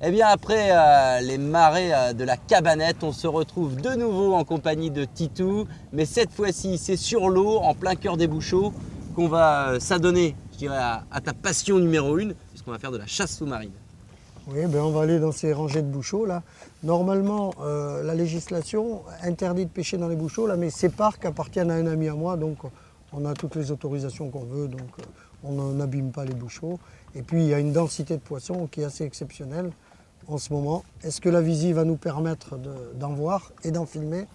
Eh bien après les marées de la Cabanette, on se retrouve de nouveau en compagnie de Titou. Mais cette fois-ci, c'est sur l'eau, en plein cœur des Bouchots, qu'on va s'adonner, je dirais, à ta passion numéro 1, puisqu'on va faire de la chasse sous-marine. Oui, ben on va aller dans ces rangées de Bouchots là. Normalement, la législation interdit de pêcher dans les Bouchots là, mais ces parcs appartiennent à un ami à moi, donc on a toutes les autorisations qu'on veut, donc on n'abîme pas les Bouchots. Et puis il y a une densité de poissons qui est assez exceptionnelle en ce moment. Est-ce que la visie va nous permettre d'en voir et d'en filmer?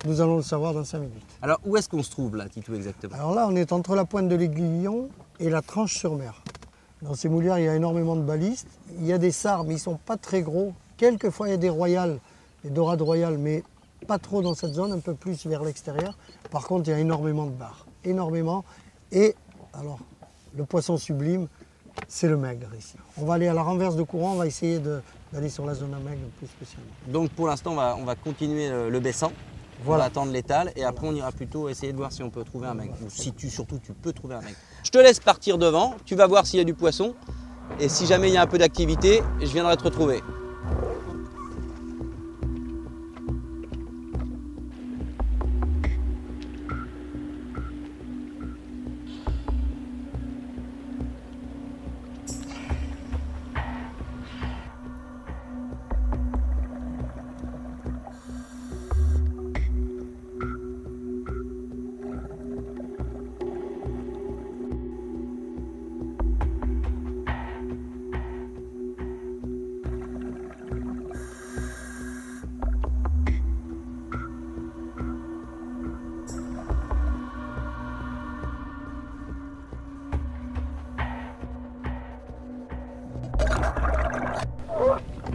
Nous allons le savoir dans 5 minutes. Alors où est-ce qu'on se trouve là, Titou, exactement? Alors là, on est entre la pointe de l'Aiguillon et la Tranche-sur-Mer. Dans ces moulières, il y a énormément de balistes. Il y a des sards, mais ils ne sont pas très gros. Quelquefois, il y a des royales, des dorades royales, mais pas trop dans cette zone, un peu plus vers l'extérieur. Par contre, il y a énormément de bars, énormément. Et alors, le poisson sublime, c'est le maigre ici. On va aller à la renverse de courant, on va essayer d'aller sur la zone à maigre plus spécialement. Donc pour l'instant, on va continuer le baissant. Voilà. On va attendre l'étale et après on ira plutôt essayer de voir si on peut trouver un maigre. Ou si surtout tu peux trouver un maigre. Je te laisse partir devant, tu vas voir s'il y a du poisson. Et si jamais il y a un peu d'activité, je viendrai te retrouver.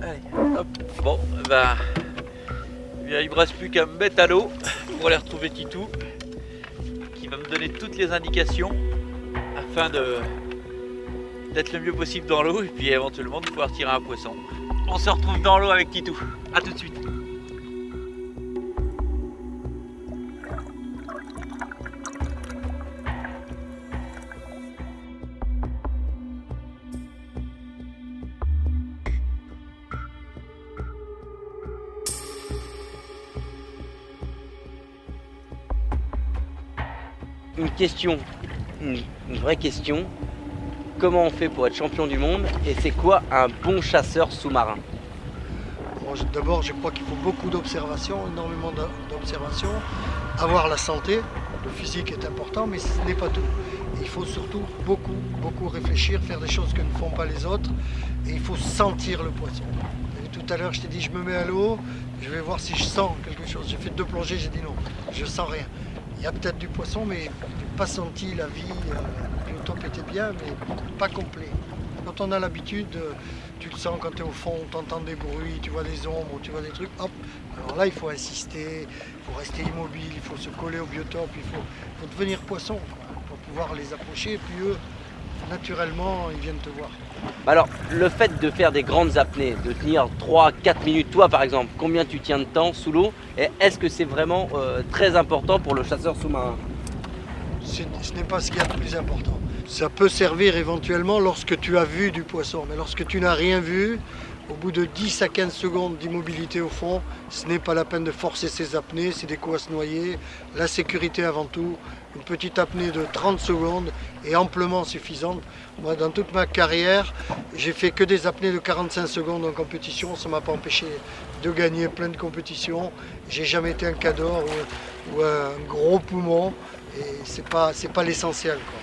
Allez, hop. Bon, bah, il me reste plus qu'à me mettre à l'eau pour aller retrouver Titou, qui va me donner toutes les indications afin d'être le mieux possible dans l'eau et puis éventuellement de pouvoir tirer un poisson. On se retrouve dans l'eau avec Titou. À tout de suite. Une question, une vraie question. Comment on fait pour être champion du monde et c'est quoi un bon chasseur sous-marin? D'abord, je crois qu'il faut beaucoup d'observation, énormément d'observation. Avoir la santé, le physique est important, mais ce n'est pas tout. Il faut surtout beaucoup réfléchir, faire des choses que ne font pas les autres. Et il faut sentir le poisson. Et tout à l'heure, je t'ai dit, je me mets à l'eau, je vais voir si je sens quelque chose. J'ai fait 2 plongées, j'ai dit non, je sens rien. Il y a peut-être du poisson, mais je n'ai pas senti la vie. Le biotope était bien, mais pas complet. Quand on a l'habitude, tu le sens quand tu es au fond, tu entends des bruits, tu vois des ombres, tu vois des trucs, hop. Alors là, il faut insister, il faut rester immobile, il faut se coller au biotope, il faut devenir poisson pour pouvoir les approcher. Et puis eux, naturellement, ils viennent te voir. Alors, le fait de faire des grandes apnées, de tenir 3-4 minutes, toi par exemple, combien tu tiens de temps sous l'eau? Et est-ce que c'est vraiment très important pour le chasseur sous-marin? Ce n'est pas ce qu'il y a de plus important. Ça peut servir éventuellement lorsque tu as vu du poisson, mais lorsque tu n'as rien vu, au bout de 10 à 15 secondes d'immobilité au fond, ce n'est pas la peine de forcer ses apnées, c'est des coups à se noyer. La sécurité avant tout, une petite apnée de 30 secondes est amplement suffisante. Moi, dans toute ma carrière, j'ai fait que des apnées de 45 secondes en compétition, ça ne m'a pas empêché de gagner plein de compétitions. J'ai jamais été un cador ou un gros poumon, et c'est pas l'essentiel, quoi.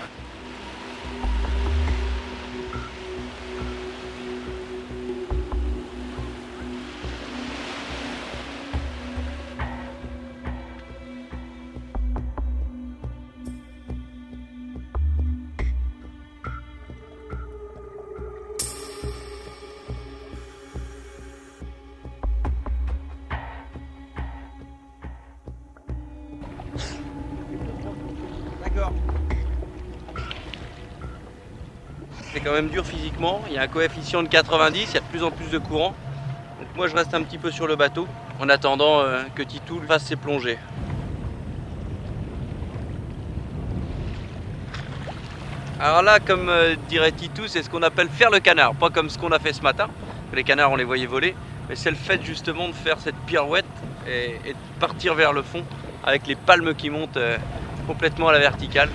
D'accord. C'est quand même dur physiquement, il y a un coefficient de 90, il y a de plus en plus de courant. Donc moi je reste un petit peu sur le bateau en attendant que Titou fasse ses plongées. Alors là, comme dirait Titou, c'est ce qu'on appelle faire le canard, pas comme ce qu'on a fait ce matin. que les canards on les voyait voler, mais c'est le fait justement de faire cette pirouette et de partir vers le fond avec les palmes qui montent complètement à la verticale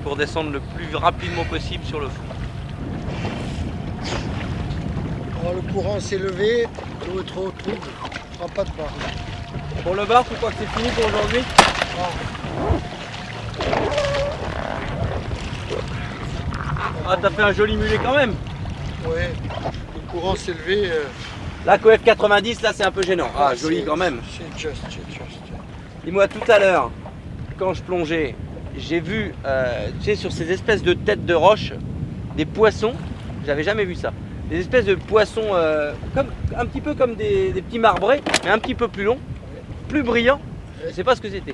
pour descendre le plus rapidement possible sur le fond. Alors, le courant s'est levé, l'eau est trop trouble, on ne prend pas de barre. Pour le bar, tu crois que c'est fini pour aujourd'hui? Ah, t'as fait un joli mulet quand même. Ouais, le courant s'est levé. La Coef 90, là c'est un peu gênant. Ah, joli quand même. C'est juste. Dis-moi, tout à l'heure, quand je plongeais, j'ai vu, tu sais, sur ces espèces de têtes de roche, des poissons. J'avais jamais vu ça. Des espèces de poissons, un petit peu comme des petits marbrés, mais un petit peu plus longs, plus brillants. Je ne sais pas ce que c'était.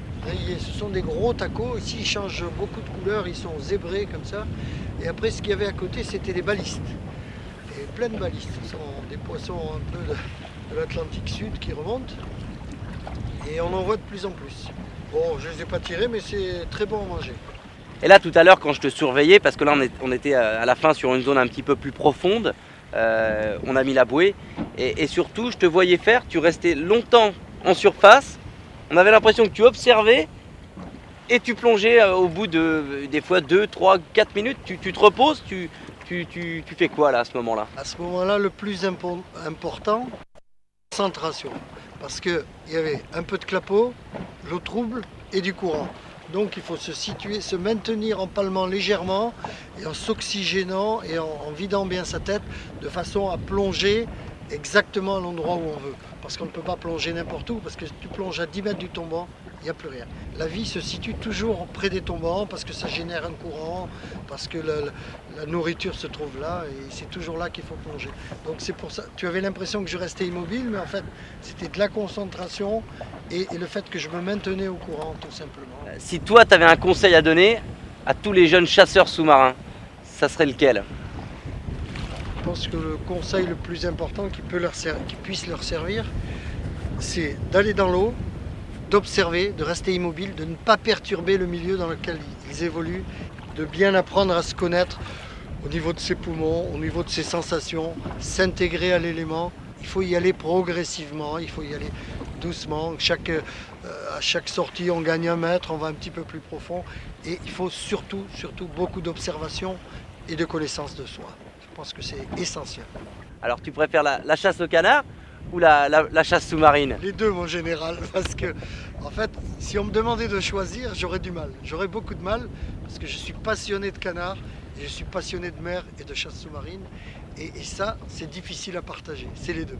Ce sont des gros tacos. Ici, ils changent beaucoup de couleurs. Ils sont zébrés comme ça. Et après, ce qu'il y avait à côté, c'était des balistes. Et plein de balistes. Ce sont des poissons un peu de l'Atlantique Sud qui remontent. Et on en voit de plus en plus. Bon, je ne les ai pas tirés, mais c'est très bon à manger. Et là, tout à l'heure, quand je te surveillais, parce que là, on était à la fin sur une zone un petit peu plus profonde, on a mis la bouée. Et surtout, je te voyais faire, tu restais longtemps en surface. On avait l'impression que tu observais et tu plongeais au bout de des fois 2, 3, 4 minutes. Tu te reposes, tu fais quoi là à ce moment-là? À ce moment-là, le plus important, concentration. Parce qu'il y avait un peu de clapot, l'eau trouble et du courant. Donc il faut se situer, se maintenir en palmant légèrement et en s'oxygénant et en vidant bien sa tête de façon à plonger exactement à l'endroit où on veut. Parce qu'on ne peut pas plonger n'importe où, parce que si tu plonges à 10 mètres du tombant, il n'y a plus rien. La vie se situe toujours près des tombants parce que ça génère un courant, parce que la nourriture se trouve là et c'est toujours là qu'il faut plonger. Donc c'est pour ça, tu avais l'impression que je restais immobile, mais en fait c'était de la concentration et le fait que je me maintenais au courant tout simplement. Si toi tu avais un conseil à donner à tous les jeunes chasseurs sous-marins, ça serait lequel? Je pense que le conseil le plus important qui puisse leur servir, c'est d'aller dans l'eau, d'observer, de rester immobile, de ne pas perturber le milieu dans lequel ils évoluent, de bien apprendre à se connaître au niveau de ses poumons, au niveau de ses sensations, s'intégrer à l'élément. Il faut y aller progressivement, il faut y aller doucement. À chaque sortie, on gagne 1 mètre, on va un petit peu plus profond. Et il faut surtout beaucoup d'observation et de connaissance de soi. Je pense que c'est essentiel. Alors tu préfères la chasse au canard ou la chasse sous-marine? Les deux, mon général, parce que en fait, si on me demandait de choisir, j'aurais du mal. J'aurais beaucoup de mal parce que je suis passionné de canard et je suis passionné de mer et de chasse sous-marine. Et ça, c'est difficile à partager. C'est les deux.